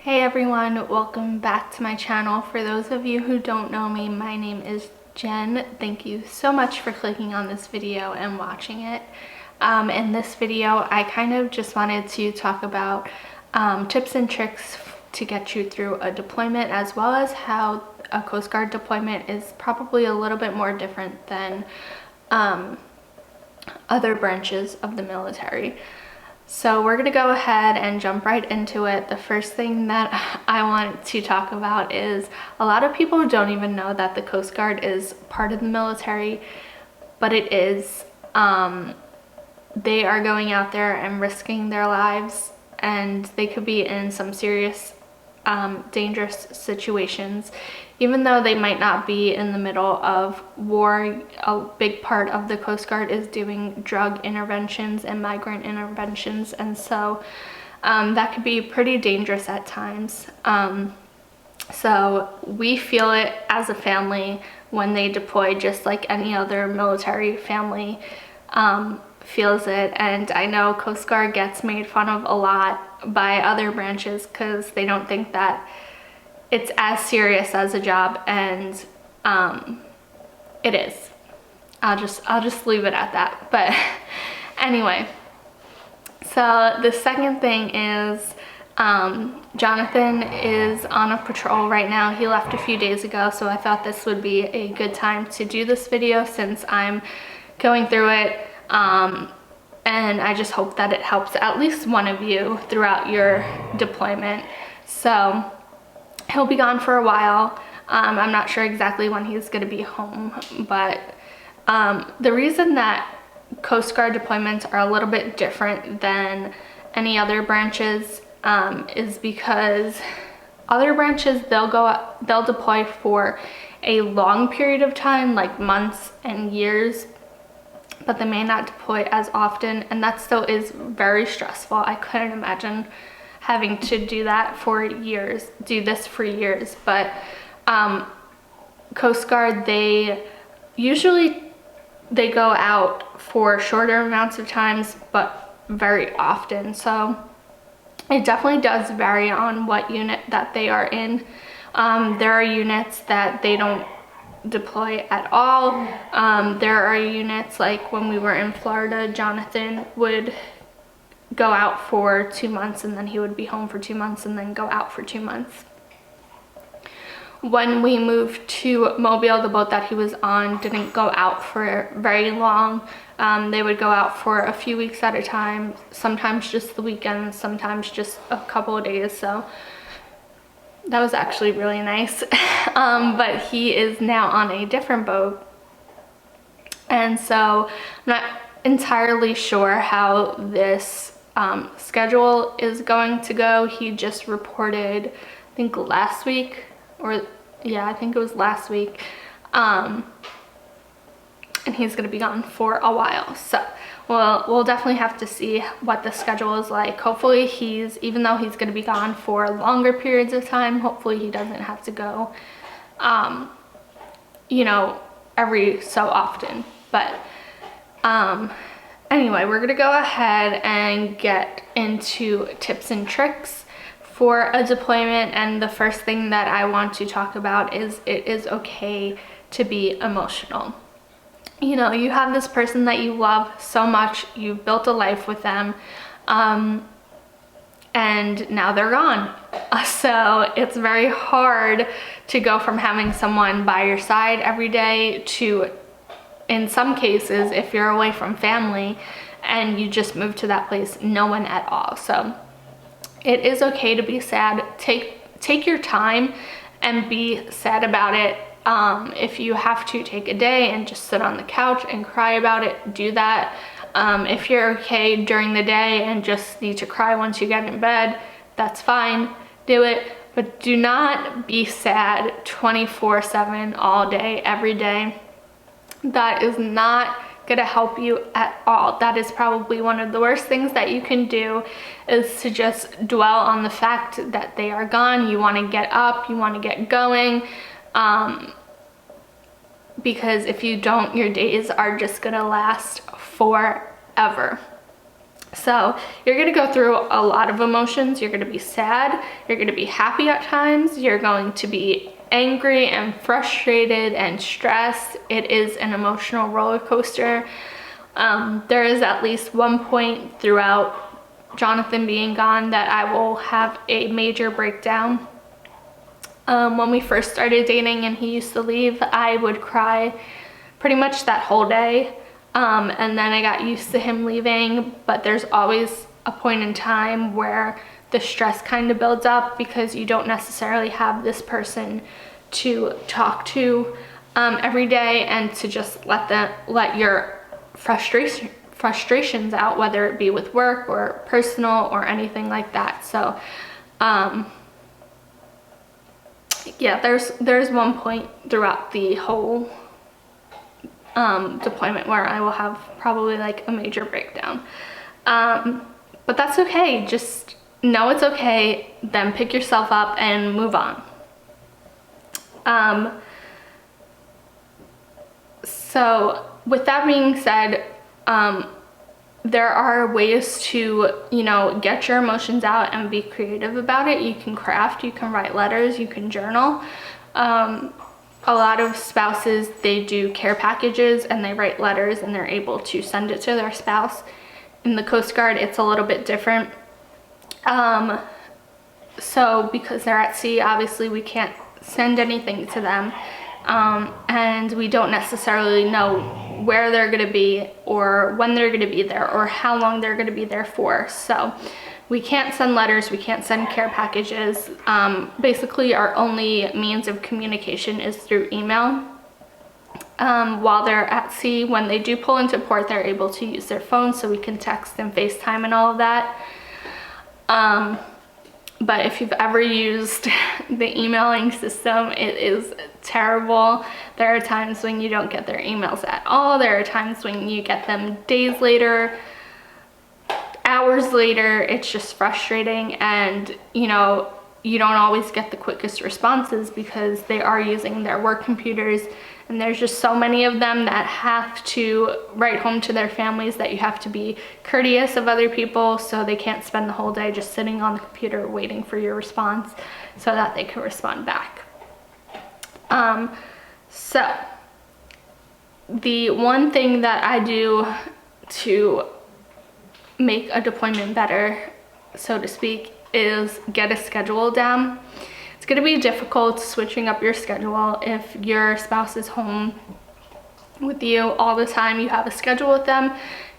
Hey everyone, welcome back to my channel. For those of you who don't know me, my name is Jen. Thank you so much for clicking on this video and watching it. In this video, I kind of just wanted to talk about tips and tricks to get you through a deployment, as well as how a Coast Guard deployment is probably a little bit more different than other branches of the military. So we're gonna go ahead and jump right into it. The first thing that I want to talk about is a lot of people don't even know that the Coast Guard is part of the military, but it is. They are going out there and risking their lives, and they could be in some serious dangerous situations. Even though they might not be in the middle of war, a big part of the Coast Guard is doing drug interventions and migrant interventions, and so that could be pretty dangerous at times. So we feel it as a family when they deploy, just like any other military family feels it. And I know Coast Guard gets made fun of a lot by other branches because they don't think that it's as serious as a job, and it is. I'll just leave it at that. But anyway, so the second thing is Jonathan is on a patrol right now. He left a few days ago, so I thought this would be a good time to do this video since I'm going through it. And I just hope that it helps at least one of you throughout your deployment. So he'll be gone for a while. I'm not sure exactly when he's going to be home, but the reason that Coast Guard deployments are a little bit different than any other branches is because other branches, they'll deploy for a long period of time, like months and years, but they may not deploy as often, and that still is very stressful. I couldn't imagine having to do that for years, do this for years. But Coast Guard, they go out for shorter amounts of times, but very often. So it definitely does vary on what unit that they are in. There are units that they don't deploy at all. There are units, like when we were in Florida, Jonathan would go out for 2 months and then he would be home for 2 months and then go out for 2 months. When we moved to Mobile, the boat that he was on didn't go out for very long. They would go out for a few weeks at a time, sometimes just the weekends, sometimes just a couple of days. So that was actually really nice. But he is now on a different boat, and so I'm not entirely sure how this schedule is going to go. He just reported, I think last week, or yeah, I think it was last week, and he's going to be gone for a while. So we'll definitely have to see what the schedule is like. Hopefully even though he's going to be gone for longer periods of time, hopefully he doesn't have to go every so often. But anyway, we're gonna go ahead and get into tips and tricks for a deployment. And the first thing that I want to talk about is it is okay to be emotional. You know, you have this person that you love so much, you've built a life with them, and now they're gone. So it's very hard to go from having someone by your side every day to, in some cases, if you're away from family and you just move to that place, no one at all. So it is okay to be sad. Take your time and be sad about it. If you have to take a day and just sit on the couch and cry about it, do that. If you're okay during the day and just need to cry once you get in bed, that's fine, do it. But do not be sad 24/7 all day, every day. That is not gonna help you at all. That is probably one of the worst things that you can do, is to just dwell on the fact that they are gone. You wanna get up, you wanna get going. Because if you don't, your days are just gonna last forever. So you're gonna go through a lot of emotions. You're gonna be sad, you're gonna be happy at times, you're going to be angry and frustrated and stressed. It is an emotional roller coaster. There is at least one point throughout Jonathan being gone that I will have a major breakdown. When we first started dating and he used to leave, I would cry pretty much that whole day. And then I got used to him leaving, but there's always a point in time where the stress kind of builds up because you don't necessarily have this person to talk to every day, and to just let your frustrations out, whether it be with work or personal or anything like that. So yeah, there's one point throughout the whole deployment where I will have probably like a major breakdown. But that's okay. Just know it's okay, then pick yourself up and move on. So with that being said, there are ways to, get your emotions out and be creative about it. You can craft, you can write letters, you can journal. A lot of spouses, they do care packages and they write letters and they're able to send it to their spouse. In the Coast Guard, it's a little bit different. So because they're at sea, obviously we can't send anything to them. And we don't necessarily know where they're going to be or when they're going to be there or how long they're going to be there for. So we can't send letters, we can't send care packages. Basically our only means of communication is through email. While they're at sea, when they do pull into port, they're able to use their phones, so we can text and FaceTime and all of that. But if you've ever used the emailing system, it is terrible. There are times when you don't get their emails at all. There are times when you get them days later, hours later. It's just frustrating, and you don't always get the quickest responses because they are using their work computers, and there's just so many of them that have to write home to their families that you have to be courteous of other people, so they can't spend the whole day just sitting on the computer waiting for your response so that they can respond back. So the one thing that I do to make a deployment better, so to speak, is get a schedule down. It's going to be difficult switching up your schedule if your spouse is home with you all the time. You have a schedule with them,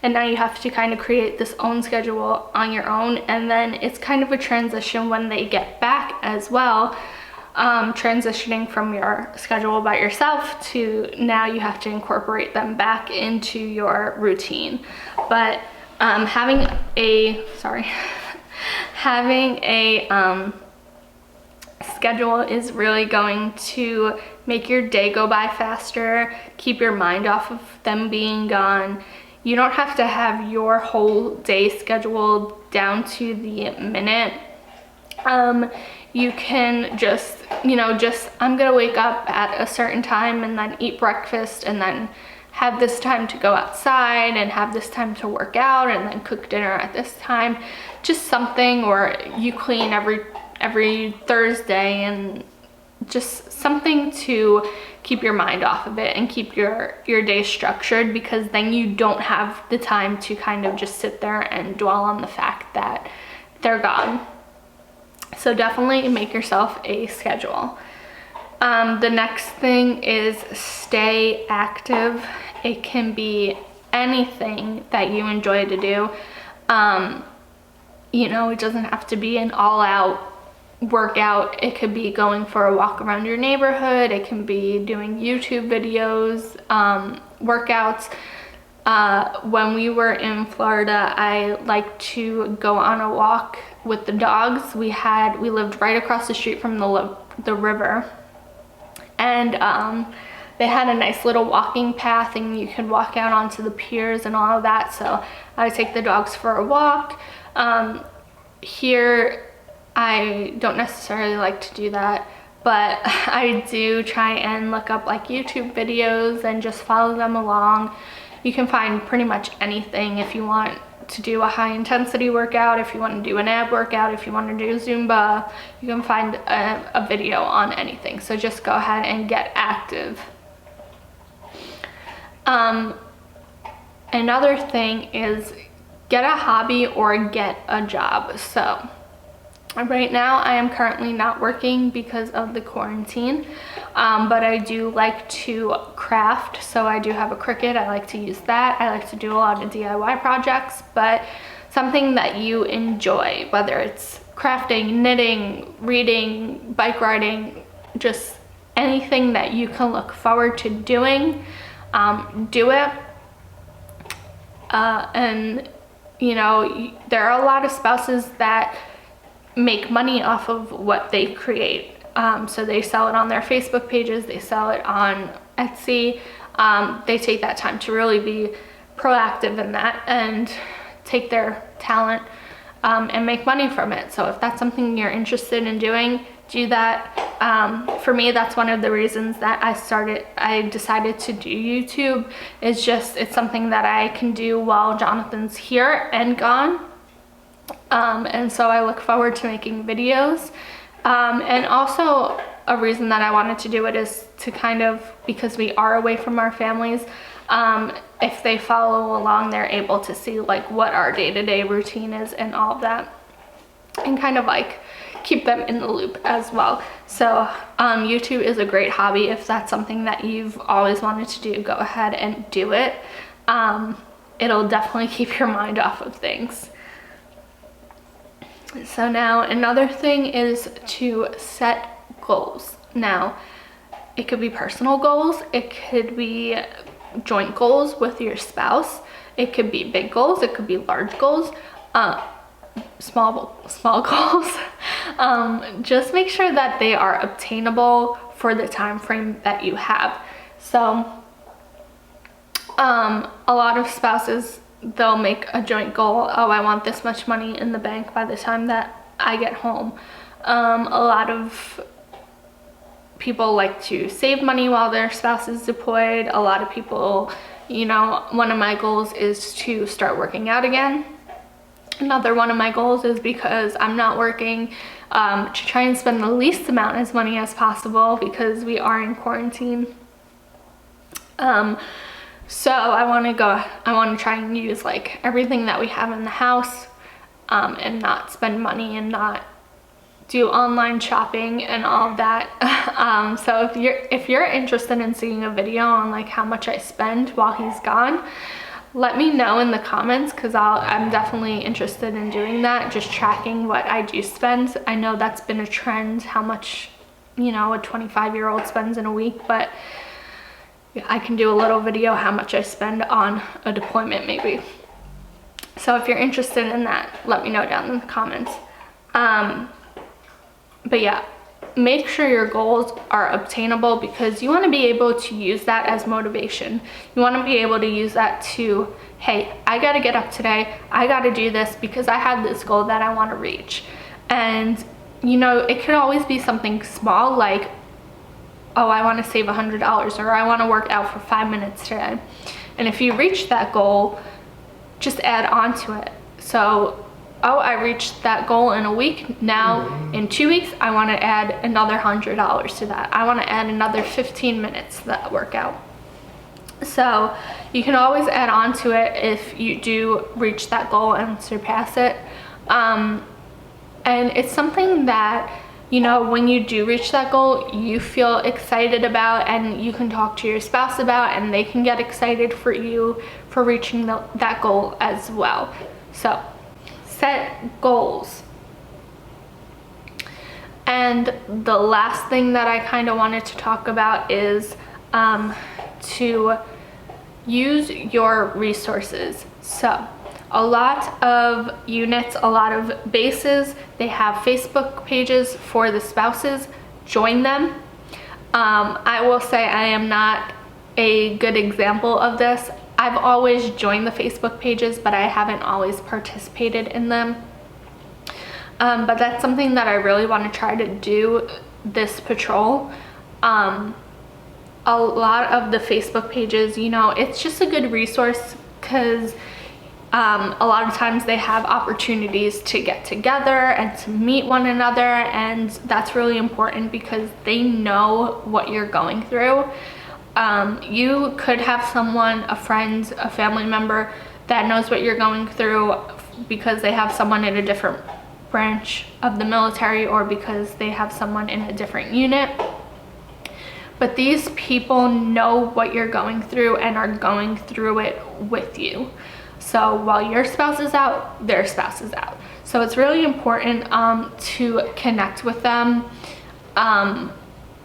and now you have to kind of create this own schedule on your own, and then it's kind of a transition when they get back as well. Transitioning from your schedule by yourself to now you have to incorporate them back into your routine. But having a schedule is really going to make your day go by faster, keep your mind off of them being gone. You don't have to have your whole day scheduled down to the minute. You can just, I'm gonna wake up at a certain time and then eat breakfast and then have this time to go outside and have this time to work out and then cook dinner at this time. Just something, or you clean every Thursday, and just something to keep your mind off of it and keep your day structured, because then you don't have the time to kind of just sit there and dwell on the fact that they're gone. So definitely make yourself a schedule. The next thing is stay active. It can be anything that you enjoy to do. It doesn't have to be an all-out workout. It could be going for a walk around your neighborhood. It can be doing YouTube videos, workouts. When we were in Florida, I liked to go on a walk with the dogs. We lived right across the street from the river, and they had a nice little walking path, and you could walk out onto the piers and all of that. So I would take the dogs for a walk. Here, I don't necessarily like to do that, but I do try and look up like YouTube videos and just follow them along. You can find pretty much anything if you want to do a high intensity workout, if you want to do an ab workout, if you want to do Zumba, you can find a video on anything. So just go ahead and get active. Another thing is get a hobby or get a job. So right now I am currently not working because of the quarantine, but I do like to craft. So I do have a Cricut, I like to use that. I like to do a lot of DIY projects, but something that you enjoy, whether it's crafting, knitting, reading, bike riding, just anything that you can look forward to doing, do it. And you know, there are a lot of spouses that make money off of what they create. So they sell it on their Facebook pages, they sell it on Etsy. They take that time to really be proactive in that and take their talent and make money from it. So if that's something you're interested in doing, do that. For me, that's one of the reasons that I decided to do YouTube. Is just, it's something that I can do while Jonathan's here and gone. And so I look forward to making videos. And also a reason that I wanted to do it is to kind of, because we are away from our families, if they follow along, they're able to see like what our day-to-day routine is and all of that, and kind of like keep them in the loop as well. So YouTube is a great hobby. If that's something that you've always wanted to do, go ahead and do it. It'll definitely keep your mind off of things. So now another thing is to set goals. Now it could be personal goals, it could be joint goals with your spouse, it could be big goals, it could be large goals, small goals. Just make sure that they are obtainable for the time frame that you have. So a lot of spouses, they'll make a joint goal. Oh, I want this much money in the bank by the time that I get home. A lot of people like to save money while their spouse is deployed. A lot of people, you know, one of my goals is to start working out again. Another one of my goals is, because I'm not working, to try and spend the least amount of money as possible, because we are in quarantine. So I want to try and use like everything that we have in the house, and not spend money and not do online shopping and all of that. So if you're interested in seeing a video on like how much I spend while he's gone, let me know in the comments, because I'm definitely interested in doing that, just tracking what I do spend. I know that's been a trend, how much, you know, a 25-year-old spends in a week, but I can do a little video how much I spend on a deployment maybe. So if you're interested in that, let me know down in the comments. But yeah, make sure your goals are obtainable, because you want to be able to use that as motivation. You want to be able to use that to, hey, I got to get up today, I got to do this because I have this goal that I want to reach. And you know, it could always be something small, like, oh, I want to save $100, or I want to work out for 5 minutes today. And if you reach that goal, just add on to it. So, oh, I reached that goal in a week. Now in 2 weeks, I want to add another $100 to that. I want to add another 15 minutes to that workout. So you can always add on to it if you do reach that goal and surpass it. And it's something that, you know, when you do reach that goal, you feel excited about, and you can talk to your spouse about, and they can get excited for you for reaching that goal as well. So set goals. And the last thing that I kind of wanted to talk about is to use your resources. So a lot of units, a lot of bases, they have Facebook pages for the spouses. Join them. I will say I am not a good example of this. I've always joined the Facebook pages, but I haven't always participated in them. But that's something that I really want to try to do this patrol. A lot of the Facebook pages, you know, it's just a good resource, because A lot of times they have opportunities to get together and to meet one another, and that's really important because they know what you're going through. You could have someone, a friend, a family member that knows what you're going through because they have someone in a different branch of the military or because they have someone in a different unit. But these people know what you're going through and are going through it with you. So while your spouse is out, their spouse is out. So it's really important to connect with them.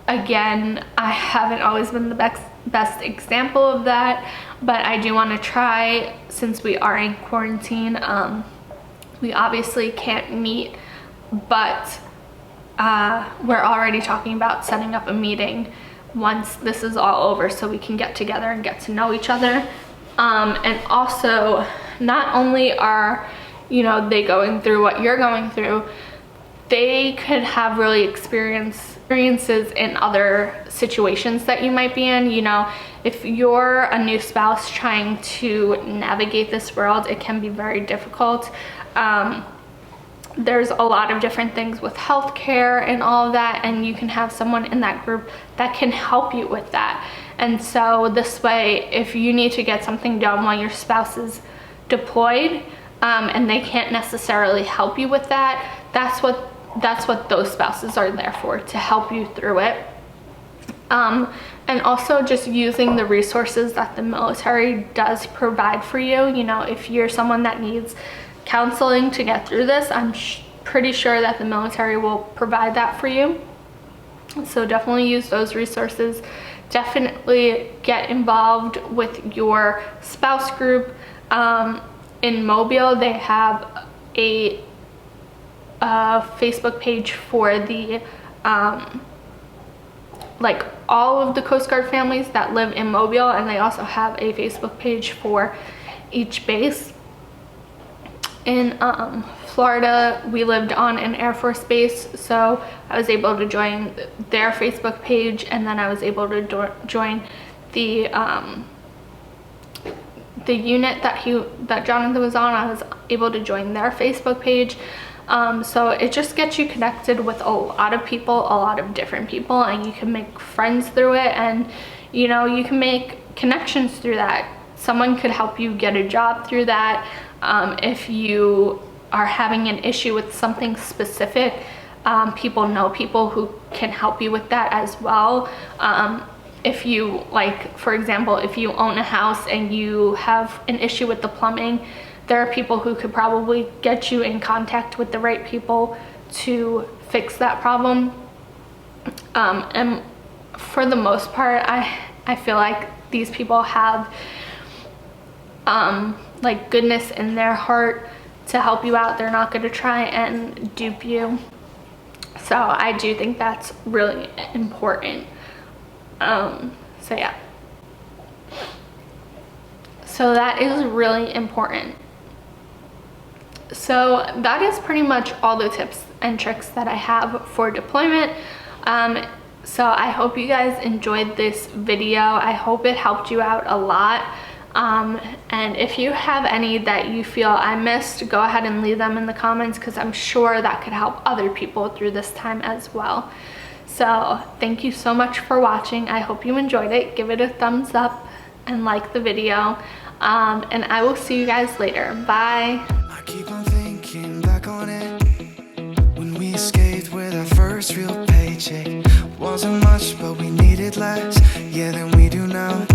Again, I haven't always been the best example of that, but I do want to try, since we are in quarantine. We obviously can't meet, but we're already talking about setting up a meeting once this is all over so we can get together and get to know each other. And also, not only are, you know, they going through what you're going through, they could have really experiences in other situations that you might be in. You know, if you're a new spouse trying to navigate this world, it can be very difficult. There's a lot of different things with healthcare and all of that, and you can have someone in that group that can help you with that. And so this way, if you need to get something done while your spouse is deployed, and they can't necessarily help you with that, that's what those spouses are there for, to help you through it. And also just using the resources that the military does provide for you. You know, if you're someone that needs counseling to get through this, I'm pretty sure that the military will provide that for you. So definitely use those resources. Definitely get involved with your spouse group. In Mobile, they have a Facebook page for the like all of the Coast Guard families that live in Mobile, and they also have a Facebook page for each base. In Florida, we lived on an Air Force base, so I was able to join their Facebook page, and then I was able to join the unit that Jonathan was on. I was able to join their Facebook page. So it just gets you connected with a lot of people, a lot of different people, and you can make friends through it, and you know, you can make connections through that. Someone could help you get a job through that. If you are having an issue with something specific, people know people who can help you with that as well. If you, like, for example, if you own a house and you have an issue with the plumbing, there are people who could probably get you in contact with the right people to fix that problem. And for the most part, I feel like these people have like goodness in their heart to help you out. They're not going to try and dupe you. So I do think that's really important. So yeah. So that is really important. So that is pretty much all the tips and tricks that I have for deployment. So I hope you guys enjoyed this video. I hope it helped you out a lot. And if you have any that you feel I missed, go ahead and leave them in the comments, because I'm sure that could help other people through this time as well. So thank you so much for watching. I hope you enjoyed it. Give it a thumbs up and like the video. And I will see you guys later. Bye. I keep on thinking back on it, when we escaped with our first real paycheck. Wasn't much, but we needed less, yeah, than we do now.